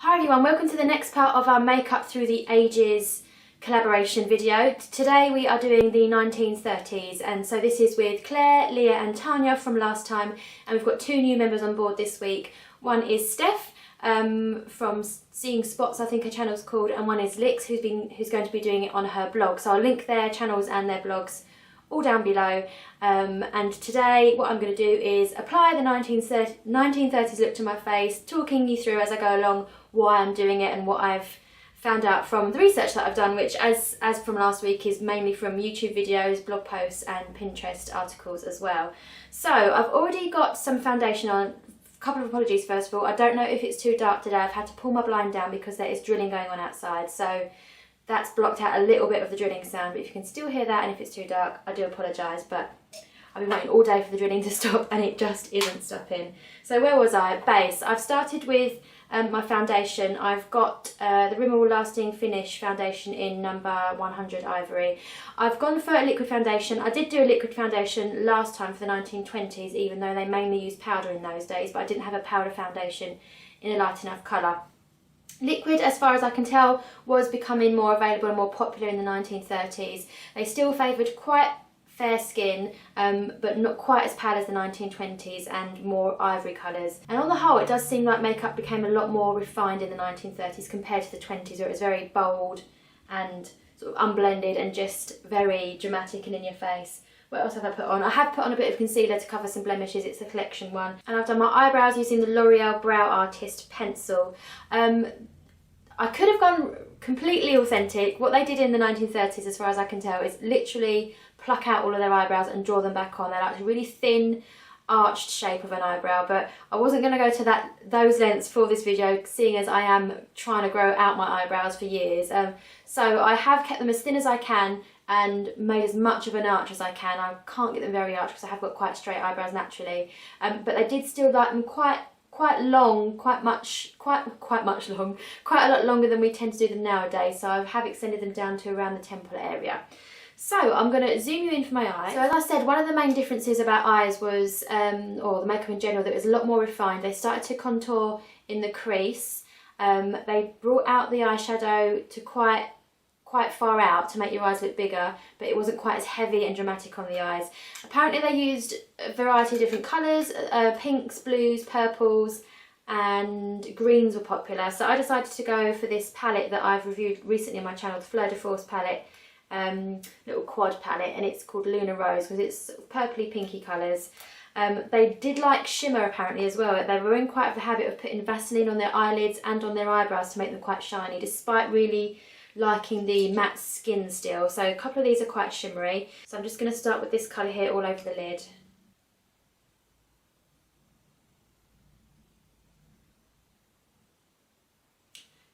Hi everyone, welcome to the next part of our Makeup Through the Ages collaboration video. Today we are doing the 1930s, and so this is with Claire, Leah and Tania from last time, and we've got two new members on board this week. One is Steph from Seeing Spots, I think her channel's called, and one is Lix who's going to be doing it on her blog. So I'll link their channels and their blogs all down below. And today what I'm going to do is apply the 1930s look to my face, talking you through as I go along why I'm doing it and what I've found out from the research that I've done, which as from last week is mainly from YouTube videos, blog posts and Pinterest articles as well. So I've already got some foundation on. A couple of apologies first of all, I don't know if it's too dark today. I've had to pull my blind down because there is drilling going on outside, so that's blocked out a little bit of the drilling sound, but if you can still hear that and if it's too dark, I do apologise, but I've been waiting all day for the drilling to stop and it just isn't stopping. So where was I? Base. I've started with my foundation. I've got the Rimmel Lasting Finish foundation in number 100 Ivory. I've gone for a liquid foundation. I did do a liquid foundation last time for the 1920s, even though they mainly used powder in those days, but I didn't have a powder foundation in a light enough colour. Liquid, as far as I can tell, was becoming more available and more popular in the 1930s. They still favoured quite fair skin, but not quite as pale as the 1920s and more ivory colours. And on the whole, it does seem like makeup became a lot more refined in the 1930s compared to the 20s, where it was very bold and sort of unblended and just very dramatic and in your face. What else have I put on? I have put on a bit of concealer to cover some blemishes. It's a collection one. And I've done my eyebrows using the L'Oreal Brow Artist pencil. I could have gone completely authentic. What they did in the 1930s, as far as I can tell, is literally pluck out all of their eyebrows and draw them back on. They're like a really thin, arched shape of an eyebrow, but I wasn't going to go to those lengths for this video, seeing as I am trying to grow out my eyebrows for years. So I have kept them as thin as I can and made as much of an arch as I can. I can't get them very arched because I have got quite straight eyebrows naturally, but they did still like them quite long, quite a lot longer than we tend to do them nowadays. So I have extended them down to around the temple area. So I'm going to zoom you in for my eyes. So as I said, one of the main differences about eyes was, or the makeup in general, that it was a lot more refined. They started to contour in the crease. They brought out the eyeshadow to quite far out to make your eyes look bigger, but it wasn't quite as heavy and dramatic on the eyes. Apparently they used a variety of different colours, pinks, blues, purples and greens were popular. So I decided to go for this palette that I've reviewed recently on my channel, the Fleur de Force palette, little quad palette, and it's called Luna Rose because it's sort of purpley pinky colours. They did like shimmer apparently as well. They were in quite the habit of putting Vaseline on their eyelids and on their eyebrows to make them quite shiny, despite really liking the matte skin still. So a couple of these are quite shimmery. So I'm just going to start with this colour here all over the lid.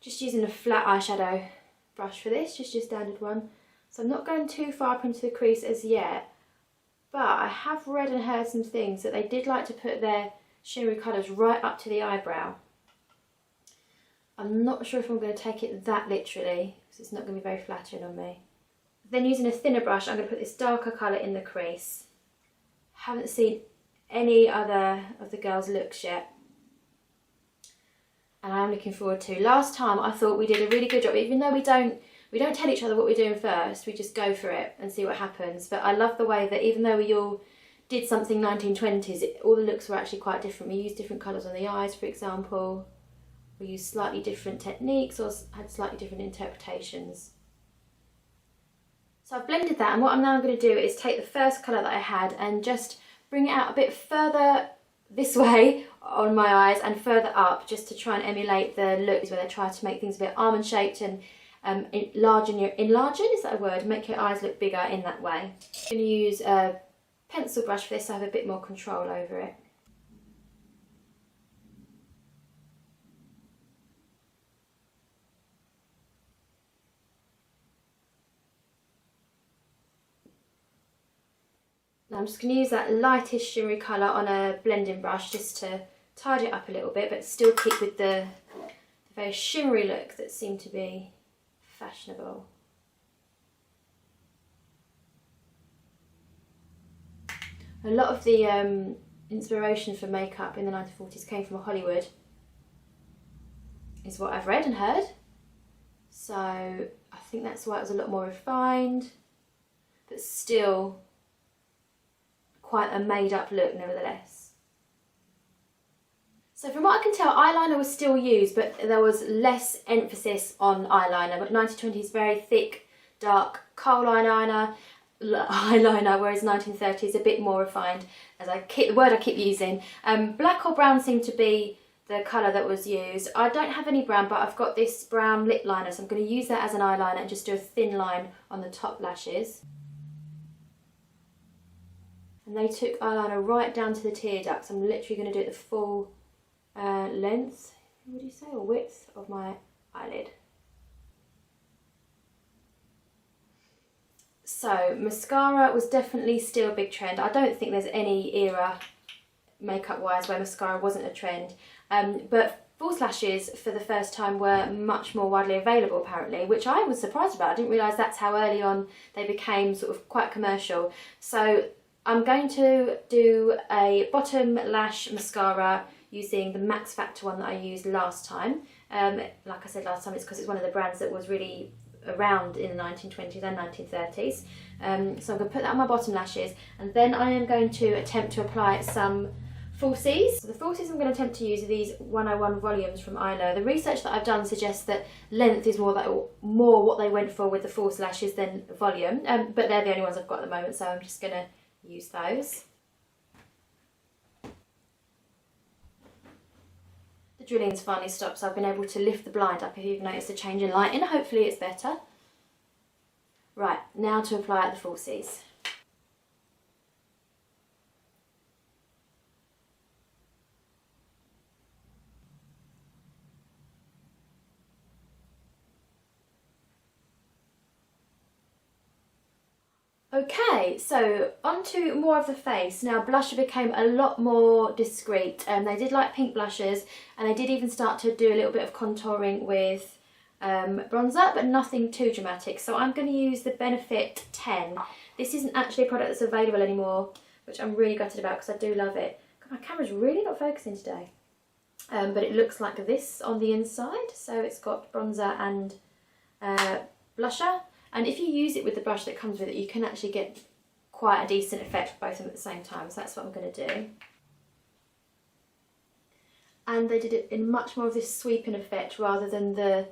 Just using a flat eyeshadow brush for this, just your standard one. So I'm not going too far up into the crease as yet, but I have read and heard some things that they did like to put their shimmery colours right up to the eyebrow. I'm not sure if I'm going to take it that literally, because it's not going to be very flattering on me. Then using a thinner brush, I'm going to put this darker colour in the crease. Haven't seen any other of the girls' looks yet, and I'm looking forward to. Last time I thought we did a really good job, even though we don't tell each other what we're doing first, we just go for it and see what happens. But I love the way that even though we all did something 1920s, all the looks were actually quite different. We used different colours on the eyes, for example. We used slightly different techniques or had slightly different interpretations. So I've blended that, and what I'm now going to do is take the first colour that I had and just bring it out a bit further this way on my eyes and further up, just to try and emulate the looks where they try to make things a bit almond shaped and enlargen, is that a word? Make your eyes look bigger in that way. I'm going to use a pencil brush for this so I have a bit more control over it. Now I'm just going to use that lightest shimmery colour on a blending brush just to tidy it up a little bit, but still keep with the very shimmery look that seemed to be fashionable. A lot of the inspiration for makeup in the 1940s came from Hollywood. is what I've read and heard. So I think that's why it was a lot more refined, but still quite a made up look nevertheless. So from what I can tell, eyeliner was still used, but there was less emphasis on eyeliner. But 1920 is very thick, dark coal eyeliner, whereas 1930 is a bit more refined, as the word I keep using. Black or brown seemed to be the colour that was used. I don't have any brown, but I've got this brown lip liner, so I'm going to use that as an eyeliner and just do a thin line on the top lashes. And they took eyeliner right down to the tear ducts. I'm literally going to do it the full length, what do you say, or width of my eyelid. So mascara was definitely still a big trend. I don't think there's any era makeup wise where mascara wasn't a trend, but false lashes for the first time were much more widely available apparently, which I was surprised about. I didn't realise that's how early on they became sort of quite commercial. So I'm going to do a bottom lash mascara using the Max Factor one that I used last time. Like I said last time, it's because it's one of the brands that was really around in the 1920s and 1930s. So I'm going to put that on my bottom lashes, and then I am going to attempt to apply some falsies. So the falsies I'm going to attempt to use are these 101 volumes from Eyeshadow. The research that I've done suggests that length is more what they went for with the false lashes than volume, but they're the only ones I've got at the moment, so I'm just going to use those. The drilling's finally stopped, so I've been able to lift the blind up if you've noticed a change in lighting. Hopefully it's better. Right, now to apply the falsies. Okay, so onto more of the face. Now blusher became a lot more discreet. They did like pink blushes, and they did even start to do a little bit of contouring with bronzer, but nothing too dramatic. So I'm going to use the Benefit 10. This isn't actually a product that's available anymore, which I'm really gutted about because I do love it. God, my camera's really not focusing today. But it looks like this on the inside. So it's got bronzer and blusher. And if you use it with the brush that comes with it, you can actually get quite a decent effect both of them at the same time. So that's what I'm going to do. And they did it in much more of this sweeping effect rather than the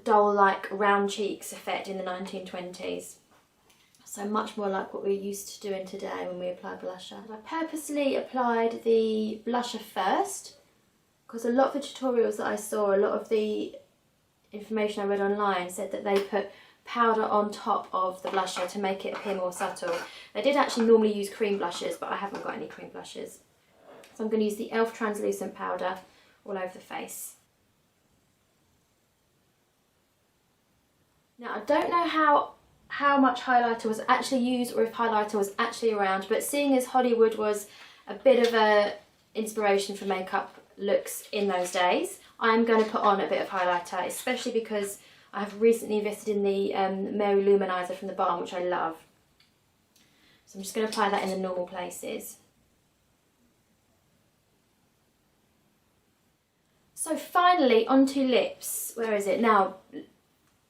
doll-like round cheeks effect in the 1920s. So much more like what we're used to doing today when we apply blusher. I purposely applied the blusher first because a lot of the tutorials that I saw, a lot of the information I read online said that they put powder on top of the blusher to make it appear more subtle. They did actually normally use cream blushes, but I haven't got any cream blushes. So I'm going to use the e.l.f. translucent powder all over the face. Now I don't know how much highlighter was actually used or if highlighter was actually around, but seeing as Hollywood was a bit of a inspiration for makeup looks in those days, I'm going to put on a bit of highlighter, especially because I've recently invested in the Mary Luminizer from the Balm, which I love. So I'm just going to apply that in the normal places. So finally onto lips. Where is it? Now,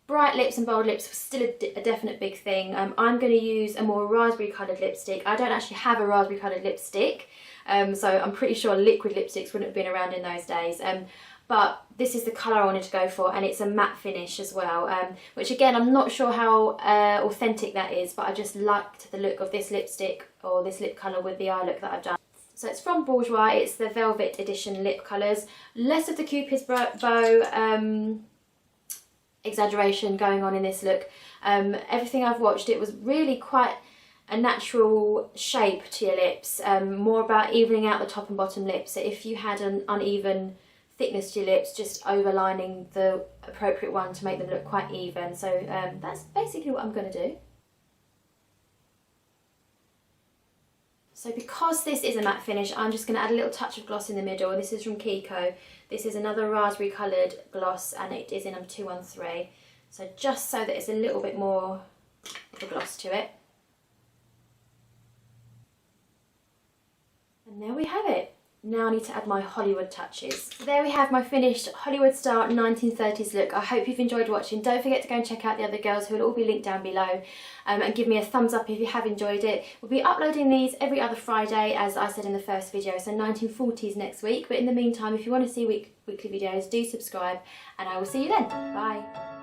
bright lips and bold lips was still a definite big thing. I'm going to use a more raspberry coloured lipstick. I don't actually have a raspberry coloured lipstick, so I'm pretty sure liquid lipsticks wouldn't have been around in those days. But this is the colour I wanted to go for, and it's a matte finish as well, which again I'm not sure how authentic that is, but I just liked the look of this lipstick or this lip colour with the eye look that I've done. So it's from Bourjois, it's the Velvet Edition lip colours. Less of the Cupid's bow exaggeration going on in this look. Everything I've watched, it was really quite a natural shape to your lips, more about evening out the top and bottom lips. So if you had an uneven thickness to your lips, just overlining the appropriate one to make them look quite even. So that's basically what I'm going to do. So because this is a matte finish, I'm just going to add a little touch of gloss in the middle. This is from Kiko. This is another raspberry coloured gloss, and it is in number 213. So just so that it's a little bit more of a gloss to it. And there we have it. Now I need to add my Hollywood touches. So there we have my finished Hollywood style 1930s look. I hope you've enjoyed watching. Don't forget to go and check out the other girls who will all be linked down below, and give me a thumbs up if you have enjoyed it. We'll be uploading these every other Friday, as I said in the first video, so 1940s next week. But in the meantime, if you want to see weekly videos, do subscribe, and I will see you then. Bye.